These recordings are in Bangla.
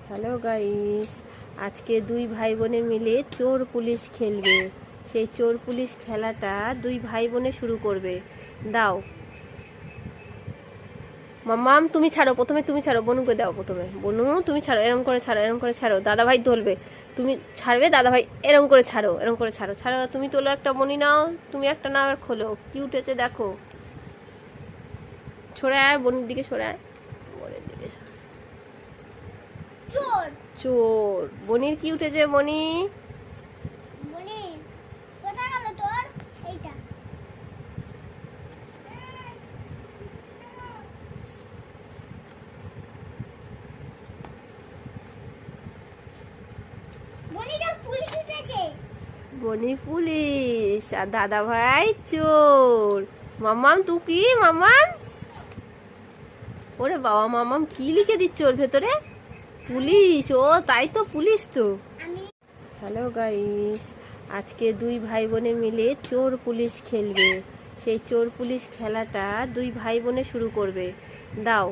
হ্যালো গাইস, আজকে দুই ভাই বোনে মিলে চোর পুলিশ খেলবে। সেই চোর পুলিশ খেলাটা দুই ভাই বোনে শুরু করবে। দাও মাম্মাম, তুমি ছাড়ো, প্রথমে তুমি ছাড়ো, বনুকে দাও প্রথমে। বনু তুমি ছাড়ো, এরম করে ছাড়ো, এরম করে ছাড়ো, দাদা ভাই ধরবে। তুমি ছাড়বে, দাদা ভাই এরম করে ছাড়ো, এরম করে ছাড়ো ছাড়ো। তুমি তোলো একটা, বনি নাও, তুমি একটা নাও, আর খোলো কি উঠেছে দেখো। সরে আয়, বনির দিকে সরে আয়, বনির দিকে সরে। চোর চোর। বনির কি উঠেছে বনি? বলি কোথায় গেল তোর এইটা? বনিটা পুলিশ উঠেছে। বনি পুলিশ আর দাদা ভাই চোর। মামাম তুই কি মামাম? ওরে বাবা, মামাম কি লিখে দিচ্ছে ওর ভেতরে? পুলিশ, ও তাই তো, পুলিশ তো। আমি হ্যালো গাইস, আজকে দুই ভাই বোনে মিলে চোর পুলিশ খেলবে। সেই চোর পুলিশ খেলাটা দুই ভাই বোনে শুরু করবে। দাও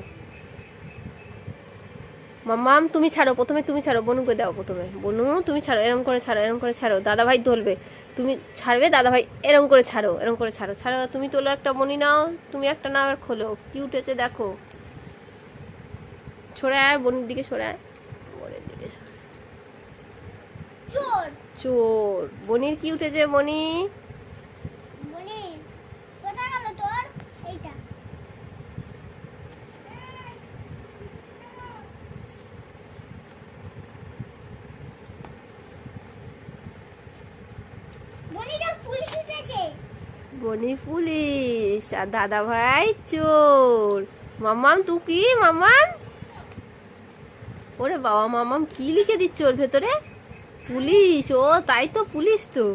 মাম্মাম, তুমি ছাড়ো, প্রথমে তুমি ছাড়ো, বনুকে দাও প্রথমে। বনু তুমি ছাড়ো, এরম করে ছাড়ো, এরম করে ছাড়ো, দাদা ভাই ধরবে। তুমি ছাড়বে, দাদা ভাই এরম করে ছাড়ো, এরম করে ছাড়ো ছাড়ো। তুমি তোলো একটা, বনি নাও, তুমি একটা নাও, আর খোলো কি উঠেছে দেখো। সরে আয়, বনির দিকে সরে আয়, বনির দিকে সরে। চোর চোর। বনির কি উঠেছে বনি? বলি কোথায় গেল তোর এইটা? বনিটা পুলিশ উঠেছে। বনি পুলিশ আর দাদা ভাই চোর। মাম্মাম তুই কি মাম্মাম? ওরে বাবা, মাম্মাম কি লিখে দিচ্ছে ওর ভেতরে? পুলিশ, ও তাই তো, পুলিশ তো।